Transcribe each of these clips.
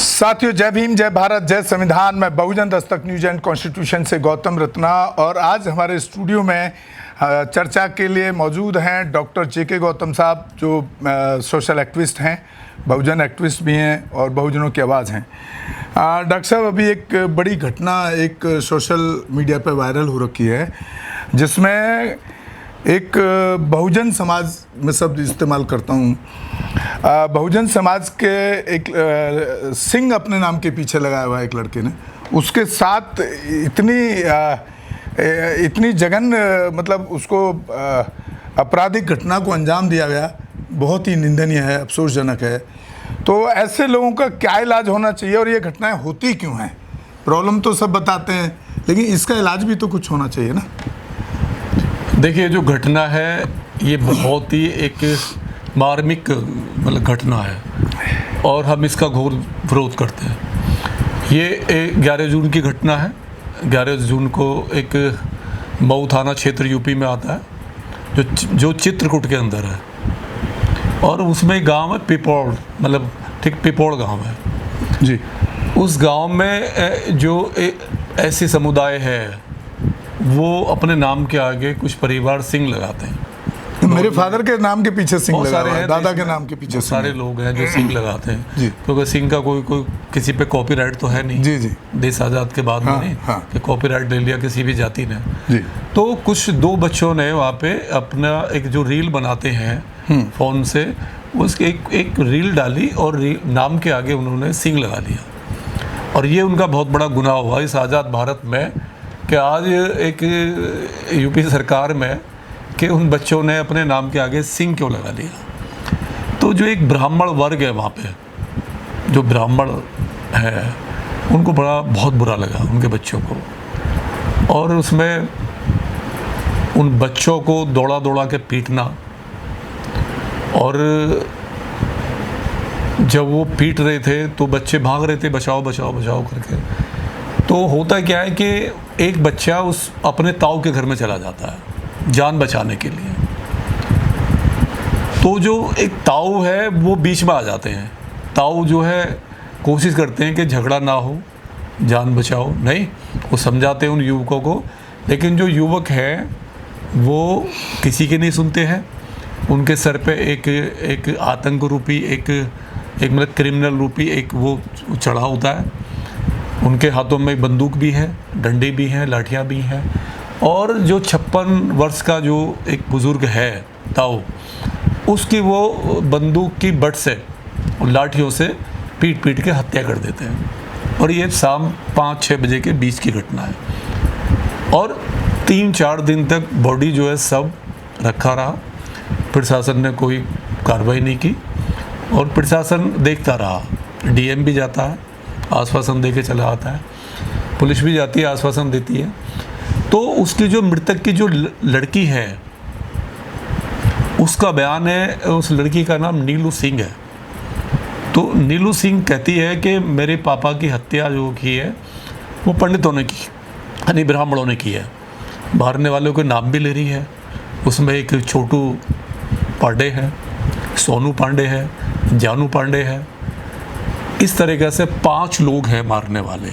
साथियों, जय भीम, जय भारत, जय संविधान। मैं बहुजन दस्तक न्यूज एंड कॉन्स्टिट्यूशन से गौतम रत्ना, और आज हमारे स्टूडियो में चर्चा के लिए मौजूद हैं डॉक्टर जे.के. गौतम साहब, जो सोशल एक्टिविस्ट हैं, बहुजन एक्टिविस्ट भी हैं और बहुजनों की आवाज़ हैं। डॉक्टर साहब, अभी एक बड़ी घटना एक सोशल मीडिया पर वायरल हो रखी है, जिसमें एक बहुजन समाज में शब्द इस्तेमाल करता हूँ, बहुजन समाज के एक सिंह अपने नाम के पीछे लगाया हुआ है एक लड़के ने, उसके साथ इतनी जघन्य मतलब उसको आपराधिक घटना को अंजाम दिया गया, बहुत ही निंदनीय है, अफसोसजनक है। तो ऐसे लोगों का क्या इलाज होना चाहिए और ये घटनाएं होती क्यों हैं? प्रॉब्लम तो सब बताते हैं, लेकिन इसका इलाज भी तो कुछ होना चाहिए ना। देखिए, जो घटना है ये बहुत ही एक मार्मिक मतलब घटना है और हम इसका घोर विरोध करते हैं। ये 11 जून की घटना है। 11 जून को एक मऊ थाना क्षेत्र यूपी में आता है, जो चित्रकूट के अंदर है, और उसमें गांव है पिपौड़, मतलब ठीक पिपौड़ गांव है जी। उस गांव में जो ऐसी समुदाय है वो अपने नाम के आगे कुछ परिवार सिंह लगाते हैं। मेरे फादर के नाम के पीछे सिंह लगा सारे हैं, दादा के नाम के पीछे सारे लोग हैं जो सिंह लगाते हैं, क्योंकि सिंह का कोई किसी पे कॉपीराइट तो है नहीं। जी। देश आज़ाद के बाद में नहीं कि कॉपीराइट ले लिया किसी भी जाति ने जी। तो कुछ दो बच्चों ने वहाँ पे अपना एक जो रील बनाते हैं फ़ोन से, उसकी एक रील डाली और नाम के आगे उन्होंने सिंह लगा लिया। और ये उनका बहुत बड़ा गुनाह हुआ इस आज़ाद भारत में कि आज एक यूपी सरकार में कि उन बच्चों ने अपने नाम के आगे सिंह क्यों लगा लिया। तो जो एक ब्राह्मण वर्ग है वहाँ पे, जो ब्राह्मण है, उनको बहुत बुरा लगा उनके बच्चों को, और उसमें उन बच्चों को दौड़ा के पीटना, और जब वो पीट रहे थे तो बच्चे भाग रहे थे बचाओ करके। तो होता क्या है कि एक बच्चा उस अपने ताऊ के घर में चला जाता है जान बचाने के लिए। तो जो एक ताऊ है वो बीच में आ जाते हैं। ताऊ जो है कोशिश करते हैं कि झगड़ा ना हो, जान बचाओ, नहीं, वो समझाते हैं उन युवकों को, लेकिन जो युवक है वो किसी के नहीं सुनते हैं। उनके सर पे एक आतंक रूपी एक मतलब क्रिमिनल रूपी एक वो चढ़ा होता है। उनके हाथों में बंदूक भी है, डंडे भी हैं, लाठियाँ भी हैं, और जो 56 वर्ष का जो एक बुज़ुर्ग है ताऊ, उसकी वो बंदूक की बट से लाठियों से पीट के हत्या कर देते हैं। और ये शाम 5-6 बजे के बीच की घटना है, और 3-4 दिन तक बॉडी जो है सब रखा रहा। प्रशासन ने कोई कार्रवाई नहीं की और प्रशासन देखता रहा। डीएम भी जाता है, आश्वासन दे के चला आता है, पुलिस भी जाती है, आश्वासन देती है। तो उसकी जो मृतक की जो लड़की है, उसका बयान है, उस लड़की का नाम नीलू सिंह है। तो नीलू सिंह कहती है कि मेरे पापा की हत्या जो की है वो पंडितों ने की, यानी ब्राह्मणों ने की है। मारने वालों के नाम भी ले रही है। उसमें एक छोटू पांडे है, सोनू पांडे है, जानू पांडे है। इस तरीके से 5 लोग हैं मारने वाले।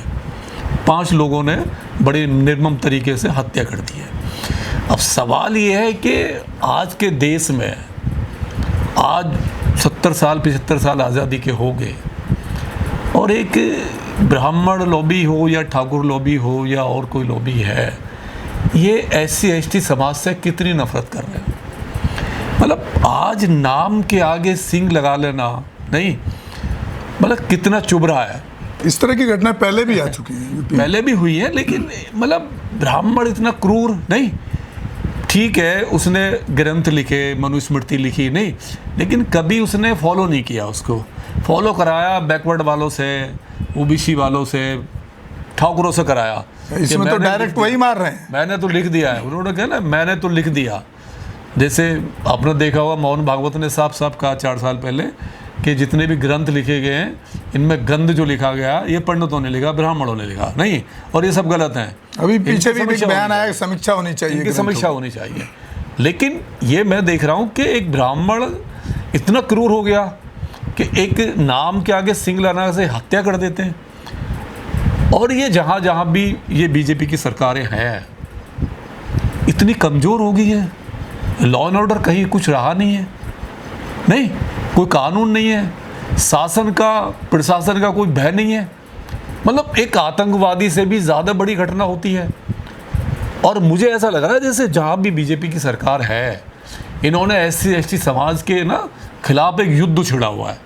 5 लोगों ने बड़े निर्मम तरीके से हत्या कर दी है। अब सवाल ये है कि आज के देश में आज 75 साल आज़ादी के हो गए, और एक ब्राह्मण लॉबी हो या ठाकुर लॉबी हो या और कोई लॉबी है, ये SC/ST समाज से कितनी नफरत कर रहे हैं। मतलब आज नाम के आगे सिंह लगा लेना, नहीं, मतलब कितना चुभ रहा है। इस तरह की घटना पहले भी आ चुकी है, पहले भी हुई है, लेकिन मतलब ब्राह्मण इतना क्रूर नहीं। ठीक है, उसने ग्रंथ लिखे, मनुस्मृति लिखी, नहीं, लेकिन कभी उसने फॉलो नहीं किया। उसको फॉलो कराया बैकवर्ड वालों से, OBC वालों से, ठाकुरों से कराया। इसमें तो डायरेक्ट वही मार रहे हैं, मैंने तो लिख दिया है। उन्होंने कहा ना, मैंने तो लिख दिया। जैसे आपने देखा होगा, मोहन भागवत ने साफ कहा 4 साल पहले कि जितने भी ग्रंथ लिखे गए हैं, इनमें गंध जो लिखा गया ये पंडितों ने लिखा, ब्राह्मणों ने लिखा, नहीं, और ये सब गलत हैं। अभी पीछे भी एक बयान आया, समीक्षा होनी चाहिए, इनकी समीक्षा होनी चाहिए। लेकिन ये मैं देख रहा हूँ कि एक ब्राह्मण इतना क्रूर हो गया कि एक नाम के आगे सिंह लाना से हत्या कर देते हैं। और ये जहाँ जहाँ भी ये बीजेपी की सरकारें हैं इतनी कमज़ोर हो गई है, लॉ एंड ऑर्डर कहीं कुछ रहा नहीं है, नहीं कोई कानून नहीं है, शासन का प्रशासन का कोई भय नहीं है। मतलब एक आतंकवादी से भी ज़्यादा बड़ी घटना होती है। और मुझे ऐसा लग रहा है जैसे जहाँ भी बीजेपी की सरकार है, इन्होंने SC/ST समाज के ना खिलाफ एक युद्ध छिड़ा हुआ है,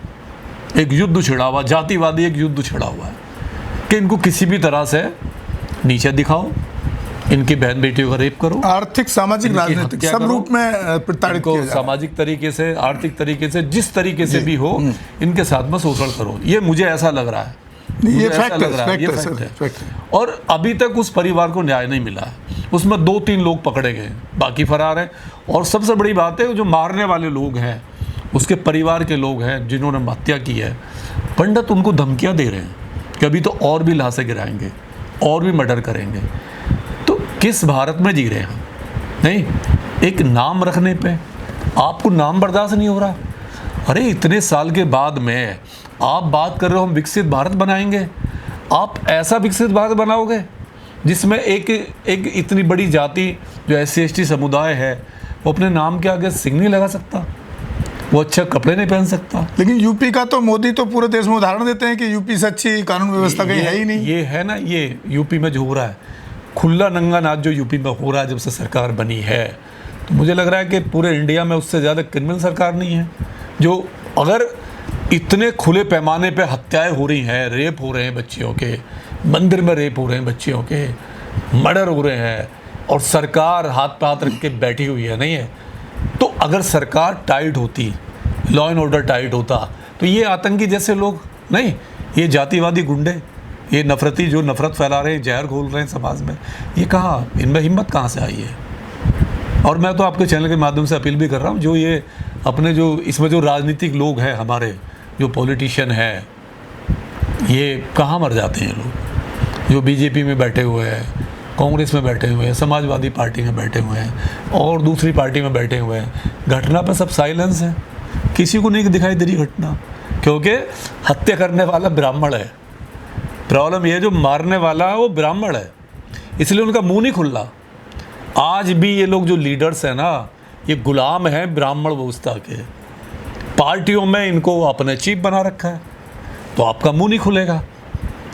एक युद्ध छिड़ा हुआ, जातिवादी एक युद्ध छिड़ा हुआ है कि इनको किसी भी तरह से नीचे दिखाओ, इनकी बहन बेटियों का रेप करो, आर्थिक, सामाजिक, इनकी राजनीतिक हत्या सब करो, रूप में प्रताड़ित इनको किया जा रहा है। सामाजिक तरीके से, आर्थिक तरीके से, जिस तरीके से भी हो, इनके साथ में शोषण करो। ये मुझे ऐसा लग रहा है, ये मुझे ऐसा फैक्ट लग रहा है, ये है, फैक्ट है। फैक्ट है। और अभी तक उस परिवार को न्याय नहीं मिला है। उसमें 2-3 लोग पकड़े गए, बाकी फरार हैं। और सबसे बड़ी बात है, जो मारने वाले लोग हैं उसके परिवार के लोग हैं जिन्होंने हत्या की है, पंडित उनको धमकियां दे रहे हैं कि अभी तो और भी लाशें गिराएंगे, और भी मर्डर करेंगे। तो किस भारत में जी रहे हैं हम? नहीं, एक नाम रखने पे आपको नाम बर्दाश्त नहीं हो रहा। अरे इतने साल के बाद में आप बात कर रहे हो हम विकसित भारत बनाएंगे। आप ऐसा विकसित भारत बनाओगे जिसमें एक इतनी बड़ी जाति जो SC/ST समुदाय है वो अपने नाम के आगे सिंह नहीं लगा सकता, वो अच्छा कपड़े नहीं पहन सकता। लेकिन यूपी का तो मोदी तो पूरे देश में उदाहरण देते हैं कि यूपी से अच्छी कानून व्यवस्था कहीं है ही नहीं। ये है ना, ये यूपी में जो हो रहा है, खुला नंगा नाच जो यूपी में हो रहा है जब से सरकार बनी है, तो मुझे लग रहा है कि पूरे इंडिया में उससे ज़्यादा क्रिमिनल सरकार नहीं है। जो अगर इतने खुले पैमाने पे हत्याएं हो रही हैं, रेप हो रहे हैं बच्चियों के, मंदिर में रेप हो रहे हैं बच्चियों के, मर्डर हो रहे हैं, और सरकार हाथ पे हाथ रख के बैठी हुई है, नहीं है। तो अगर सरकार टाइट होती, लॉ एंड ऑर्डर टाइट होता, तो ये आतंकी जैसे लोग नहीं, ये जातिवादी गुंडे, ये नफरती जो नफरत फैला रहे हैं, जहर घोल रहे हैं समाज में, ये कहाँ, इनमें हिम्मत कहाँ से आई है? और मैं तो आपके चैनल के माध्यम से अपील भी कर रहा हूँ, जो ये अपने जो इसमें जो राजनीतिक लोग हैं, हमारे जो पॉलिटिशियन हैं, ये कहाँ मर जाते हैं लोग, जो बीजेपी में बैठे हुए हैं, कांग्रेस में बैठे हुए हैं, समाजवादी पार्टी में बैठे हुए हैं, और दूसरी पार्टी में बैठे हुए हैं। घटना पर सब साइलेंस है, किसी को नहीं दिखाई दे रही घटना, क्योंकि हत्या करने वाला ब्राह्मण है। प्रॉब्लम ये है, जो मारने वाला है वो ब्राह्मण है, इसलिए उनका मुंह नहीं खुल रहा। आज भी ये लोग जो लीडर्स हैं ना, ये गुलाम हैं ब्राह्मण व्यवस्था के। पार्टियों में इनको अपने चीफ बना रखा है, तो आपका मुंह नहीं खुलेगा,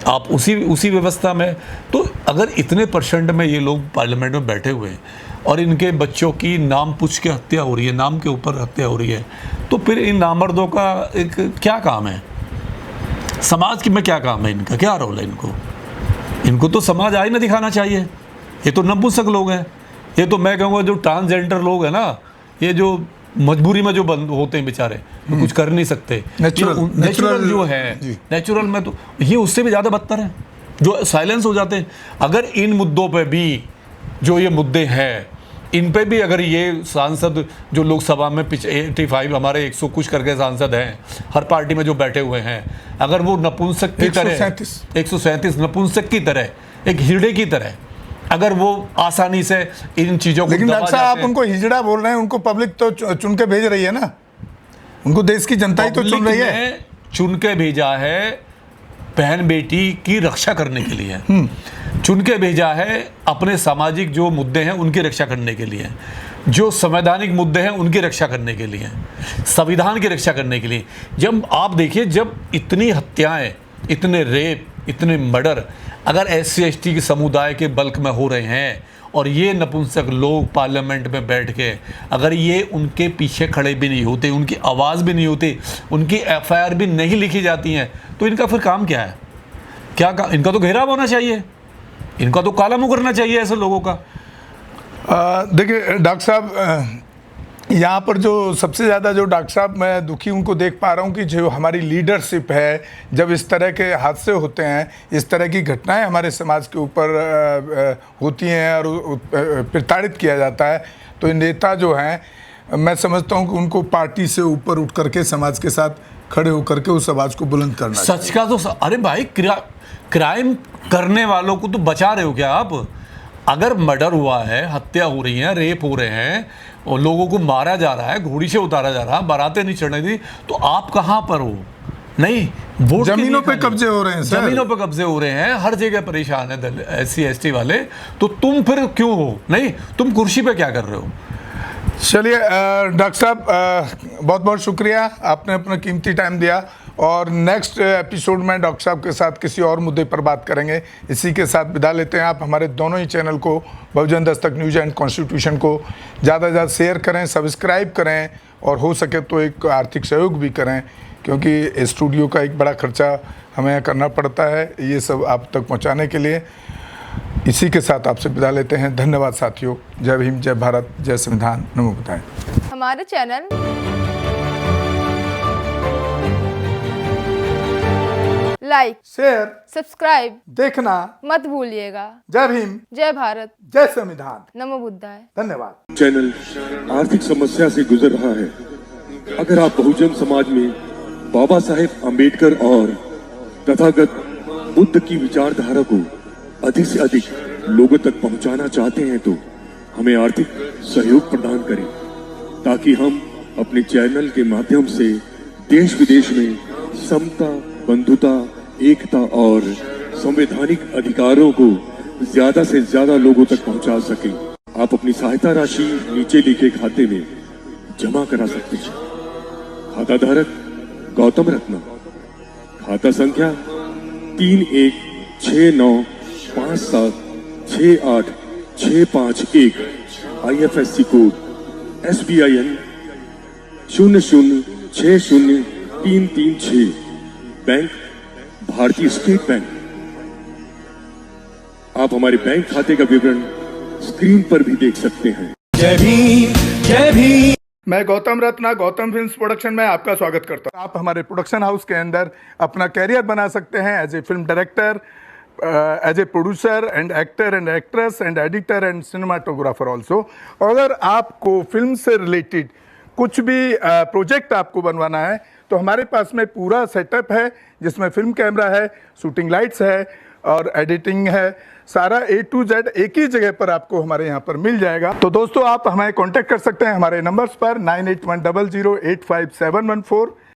आप उसी व्यवस्था में। तो अगर इतने % में ये लोग पार्लियामेंट में बैठे हुए हैं और इनके बच्चों की नाम पूछ के हत्या हो रही है, नाम के ऊपर हत्या हो रही है, तो फिर इन नामर्दों का एक क्या काम है? समाज की में क्या काम है इनका, क्या रोल है इनको तो समाज आईना दिखाना चाहिए। ये तो नपुंसक लोग हैं, ये तो मैं कहूँगा जो ट्रांसजेंडर लोग हैं ना, ये जो मजबूरी में जो बंद होते हैं बेचारे, तो कुछ कर नहीं सकते। नेचुरल जो है, नेचुरल में तो ये उससे भी ज़्यादा बदतर है, जो साइलेंस हो जाते हैं। अगर इन मुद्दों पे भी, जो ये मुद्दे हैं, इन पे भी अगर ये सांसद जो लोकसभा में 85 हमारे 100 कुछ करके सांसद हैं, हर पार्टी में जो बैठे हुए हैं, अगर वो नपुंसक की तरह 137 नपुंसक की तरह, एक हिजड़े की तरह, अगर वो आसानी से इन चीज़ों को, लेकिन डॉक्टर साहब आप उनको हिजड़ा बोल रहे हैं, उनको पब्लिक तो चुन के भेज रही है ना, उनको देश की जनता ही तो चुन रही है। चुन के भेजा है बहन बेटी की रक्षा करने के लिए, चुन के भेजा है अपने सामाजिक जो मुद्दे हैं उनकी रक्षा करने के लिए, जो संवैधानिक मुद्दे हैं उनकी रक्षा करने के लिए, संविधान की रक्षा करने के लिए। जब आप देखिए, जब इतनी हत्याएं, इतने रेप, इतने मर्डर अगर SC/ST के समुदाय के बल्क में हो रहे हैं, और ये नपुंसक लोग पार्लियामेंट में बैठ के अगर ये उनके पीछे खड़े भी नहीं होते, उनकी आवाज़ भी नहीं होती, उनकी FIR भी नहीं लिखी जाती हैं, तो इनका फिर काम क्या है? इनका तो घेराव होना चाहिए, इनका तो काला मुंह करना चाहिए ऐसे लोगों का। देखिए डॉक्टर साहब, यहाँ पर जो सबसे ज़्यादा जो डॉक्टर साहब मैं दुखी उनको देख पा रहा हूँ कि जो हमारी लीडरशिप है, जब इस तरह के हादसे होते हैं, इस तरह की घटनाएं हमारे समाज के ऊपर होती हैं और प्रताड़ित किया जाता है, तो नेता जो हैं, मैं समझता हूँ कि उनको पार्टी से ऊपर उठ करके समाज के साथ खड़े होकर के उस आवाज़ को बुलंद करना चाहिए। सच का तो अरे भाई, क्राइम करने वालों को तो बचा रहे हो क्या आप? अगर मर्डर हुआ है, हत्या हो रही है, रेप हो रहे हैं और लोगों को मारा जा रहा है, घोड़ी से उतारा जा रहा है, बारातें नहीं चढ़ने दी, तो आप कहाँ पर हो? नहीं, वोट के लिए जमीनों पे खाली। कब्जे हो रहे हैं सर। जमीनों पे कब्जे हो रहे हैं, हर जगह परेशान है SC ST वाले, तो तुम फिर क्यों हो? नहीं, तुम कुर्सी पे क्या कर रहे हो? चलिए डॉक्टर साहब, बहुत बहुत शुक्रिया, आपने अपना कीमती टाइम दिया। और नेक्स्ट एपिसोड में डॉक्टर साहब के साथ किसी और मुद्दे पर बात करेंगे। इसी के साथ विदा लेते हैं। आप हमारे दोनों ही चैनल को, बहुजन दस्तक न्यूज एंड कॉन्स्टिट्यूशन को ज़्यादा से ज़्यादा शेयर करें, सब्सक्राइब करें और हो सके तो एक आर्थिक सहयोग भी करें, क्योंकि स्टूडियो का एक बड़ा खर्चा हमें करना पड़ता है ये सब आप तक पहुँचाने के लिए। इसी के साथ आपसे विदा लेते हैं। धन्यवाद साथियों। जय भीम, जय भारत, जय संविधान, नमो बुद्धाय। हमारे चैनल लाइक, शेयर, सब्सक्राइब देखना मत भूलिएगा। जय भीम, जय भारत, जय संविधान, नमो बुद्धाय। धन्यवाद। चैनल आर्थिक समस्या से गुजर रहा है। अगर आप बहुजन समाज में बाबा साहेब अम्बेडकर और तथागत बुद्ध की विचारधारा को अधिक से अधिक लोगों तक पहुंचाना चाहते हैं तो हमें आर्थिक सहयोग प्रदान करें, ताकि हम अपने चैनल के माध्यम से देश विदेश में समता, बंधुता, एकता और संवैधानिक अधिकारों को ज्यादा से ज्यादा लोगों तक पहुंचा सकें। आप अपनी सहायता राशि नीचे लिखे खाते में जमा करा सकते हैं। खाता धारक गौतम रत्ना, खाता संख्या 3169576865 IFSC कोड SBIN 0060336, बैंक भारतीय स्टेट बैंक। आप हमारे बैंक खाते का विवरण स्क्रीन पर भी देख सकते हैं। जय भीम, जय भीम। मैं गौतम रत्ना, गौतम फिल्म्स प्रोडक्शन में आपका स्वागत करता हूं। आप हमारे प्रोडक्शन हाउस के अंदर अपना कैरियर बना सकते हैं as a film director, as a producer and actor and actress and editor and cinematographer also. अगर आपको फिल्म से रिलेटेड कुछ भी प्रोजेक्ट आपको बनवाना है तो हमारे पास में पूरा सेटअप है, जिसमें फिल्म कैमरा है, शूटिंग लाइट्स है और एडिटिंग है। सारा A to Z एक ही जगह पर आपको हमारे यहाँ पर मिल जाएगा। तो दोस्तों, आप हमें कांटेक्ट कर सकते हैं हमारे नंबर्स पर 9810085714